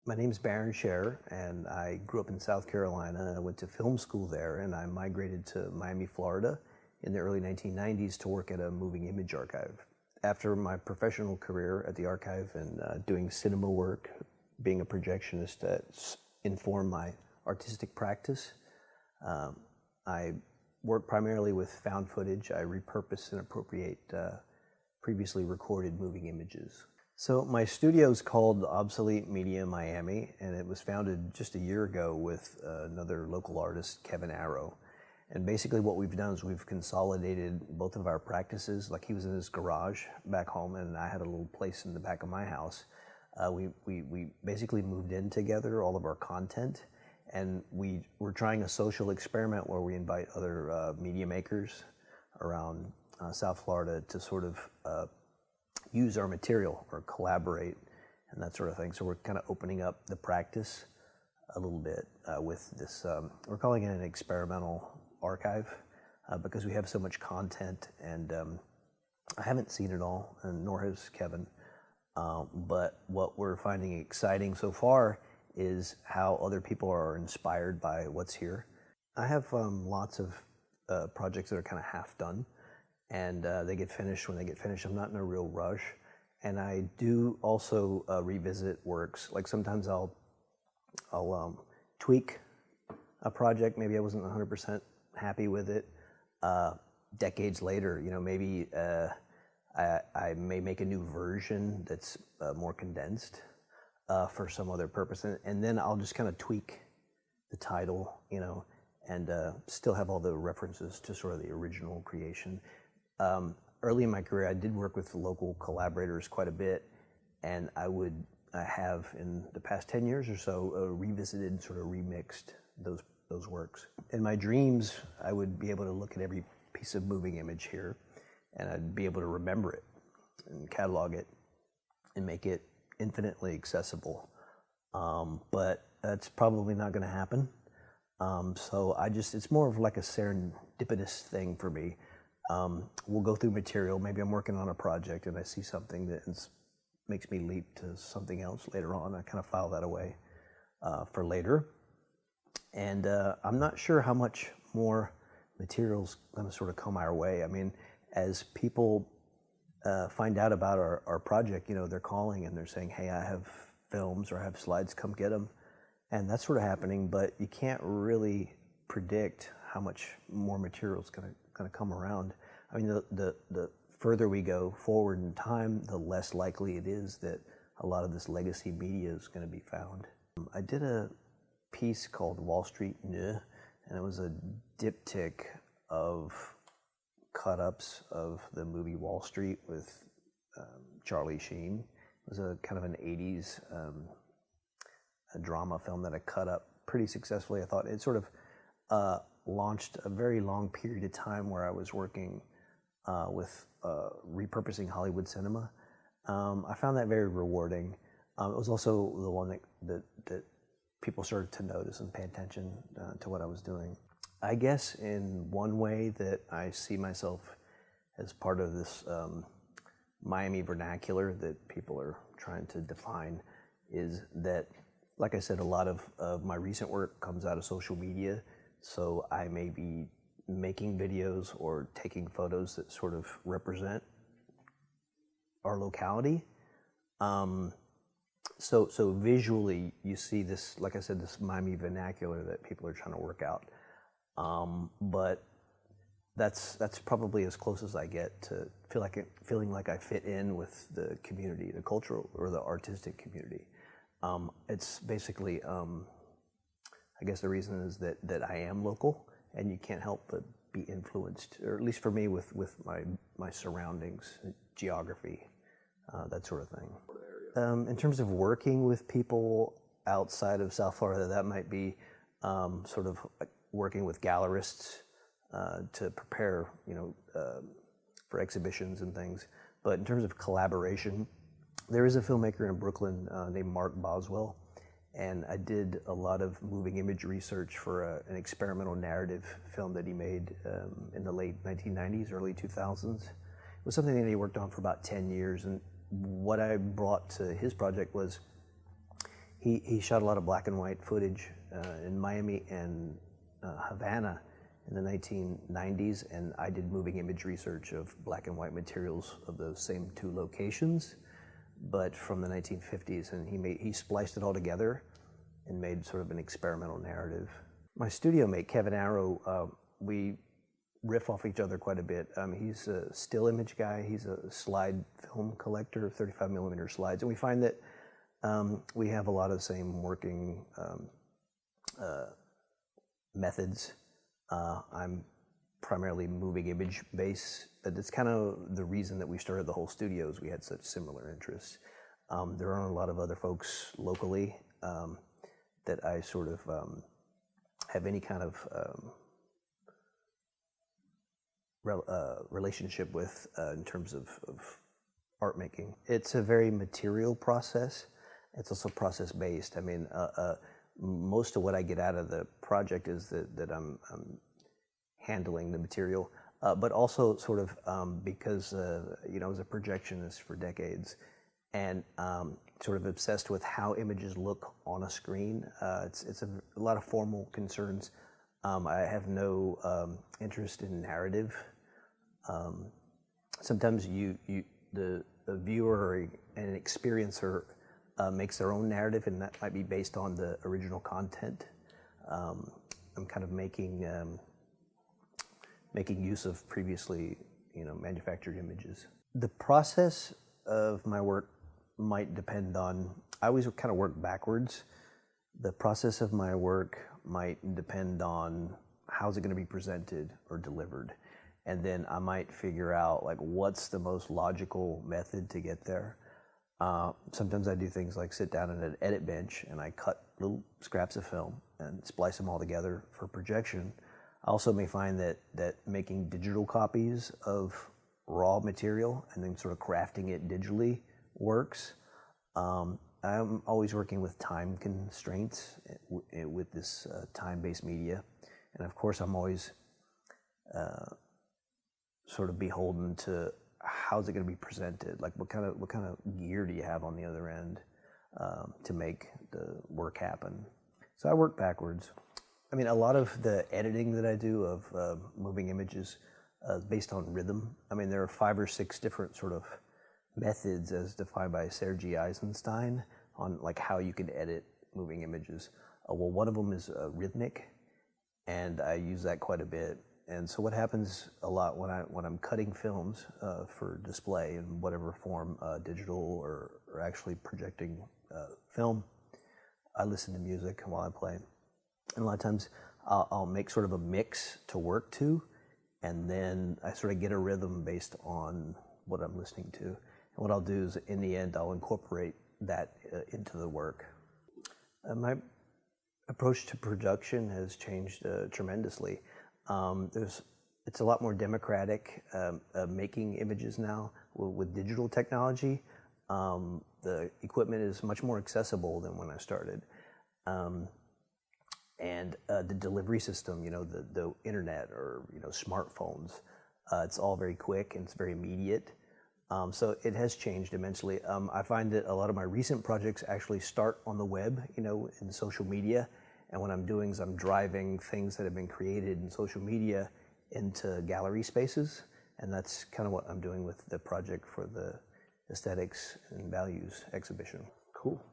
My name's Barron Sherer, and I grew up in South Carolina. I went to film school there, and I migrated to Miami, Florida in the early 1990s to work at a moving image archive. After my professional career at the archive and doing cinema work, being a projectionist that informed my artistic practice, I work primarily with found footage. I repurpose and appropriate previously recorded moving images. So my studio is called Obsolete Media Miami, and it was founded just a year ago with another local artist, Kevin Arrow. And basically what we've done is we've consolidated both of our practices. Like, he was in his garage back home, and I had a little place in the back of my house. We basically moved in together, all of our content, and we're trying a social experiment where we invite other media makers around South Florida to sort of use our material or collaborate and that sort of thing. So we're kind of opening up the practice a little bit with this, we're calling it an experimental archive because we have so much content, and I haven't seen it all, and nor has Kevin. But what we're finding exciting so far is how other people are inspired by what's here. I have lots of projects that are kind of half done, and they get finished when they get finished. I'm not in a real rush. And I do also revisit works. Like, sometimes I'll tweak a project. Maybe I wasn't 100% happy with it. Decades later, you know, maybe I may make a new version that's more condensed for some other purpose. And then I'll just kind of tweak the title, you know, and still have all the references to sort of the original creation. Early in my career, I did work with local collaborators quite a bit, and I have, in the past 10 years or so, revisited and sort of remixed those works. In my dreams, I would be able to look at every piece of moving image here, and I'd be able to remember it and catalog it and make it infinitely accessible. But that's probably not going to happen. So it's more of like a serendipitous thing for me. We'll go through material. Maybe I'm working on a project and I see something that makes me leap to something else later on. I kind of file that away for later. And I'm not sure how much more material's going to sort of come our way. I mean, as people find out about our project, you know, they're calling and they're saying, hey, I have films or I have slides, come get them. And that's sort of happening, but you can't really predict how much more material is going to come around. I mean, the further we go forward in time, the less likely it is that a lot of this legacy media is going to be found. I did a piece called Wall Street Nuh, and it was a diptych of cut-ups of the movie Wall Street with Charlie Sheen. It was a kind of an 80s a drama film that I cut up pretty successfully. I thought it sort of launched a very long period of time where I was working with repurposing Hollywood cinema. I found that very rewarding. It was also the one that people started to notice and pay attention to what I was doing. I guess in one way that I see myself as part of this Miami vernacular that people are trying to define is that, like I said, a lot of my recent work comes out of social media. So I may be making videos or taking photos that sort of represent our locality. So visually, you see this, like I said, this Miami vernacular that people are trying to work out. But that's probably as close as I get to feeling like I fit in with the community, the cultural or the artistic community. It's basically, I guess the reason is that I am local, and you can't help but be influenced, or at least for me, with my surroundings, geography, that sort of thing. In terms of working with people outside of South Florida, that might be sort of like working with gallerists to prepare, you know, for exhibitions and things. But in terms of collaboration, there is a filmmaker in Brooklyn named Mark Boswell, and I did a lot of moving image research for an experimental narrative film that he made in the late 1990s, early 2000s. It was something that he worked on for about 10 years, and what I brought to his project was He shot a lot of black and white footage in Miami and Havana in the 1990s, and I did moving image research of black and white materials of those same two locations, but from the 1950s, and he spliced it all together and made sort of an experimental narrative. My studio mate, Kevin Arrow, we riff off each other quite a bit. He's a still image guy. He's a slide film collector, 35 millimeter slides, and we find that we have a lot of the same working methods. I'm primarily moving image based, but it's kind of the reason that we started the whole studio is we had such similar interests. There aren't a lot of other folks locally that I sort of have any kind of relationship with in terms of art making. It's a very material process. It's also process based. I mean, most of what I get out of the project is that I'm handling the material, but also sort of because you know, I was a projectionist for decades, and sort of obsessed with how images look on a screen. It's a lot of formal concerns. I have no interest in narrative. Sometimes the viewer or an experiencer makes their own narrative, and that might be based on the original content. I'm kind of making use of previously, you know, manufactured images. The process of my work might depend on, I always kind of work backwards. The process of my work might depend on how's it going to be presented or delivered. And then I might figure out like what's the most logical method to get there. Sometimes I do things like sit down at an edit bench and I cut little scraps of film and splice them all together for projection. I also may find that making digital copies of raw material and then sort of crafting it digitally works. I'm always working with time constraints with this time-based media. And of course, I'm always sort of beholden to how's it going to be presented? Like what kind of gear do you have on the other end to make the work happen? So I work backwards. I mean, a lot of the editing that I do of moving images is based on rhythm. I mean, there are 5 or 6 different sort of methods as defined by Sergei Eisenstein on like how you can edit moving images. Well, one of them is rhythmic, and I use that quite a bit. And so what happens a lot when I'm cutting films for display in whatever form, digital or actually projecting film, I listen to music while I play. And a lot of times I'll make sort of a mix to work to, and then I sort of get a rhythm based on what I'm listening to. And what I'll do is in the end, I'll incorporate that into the work. My approach to production has changed tremendously. It's a lot more democratic making images now with digital technology. The equipment is much more accessible than when I started. And the delivery system, you know, the internet or, you know, smartphones, it's all very quick and it's very immediate. So it has changed immensely. I find that a lot of my recent projects actually start on the web, you know, in social media. And what I'm doing is I'm driving things that have been created in social media into gallery spaces. And that's kind of what I'm doing with the project for the Aesthetics and Values exhibition. Cool.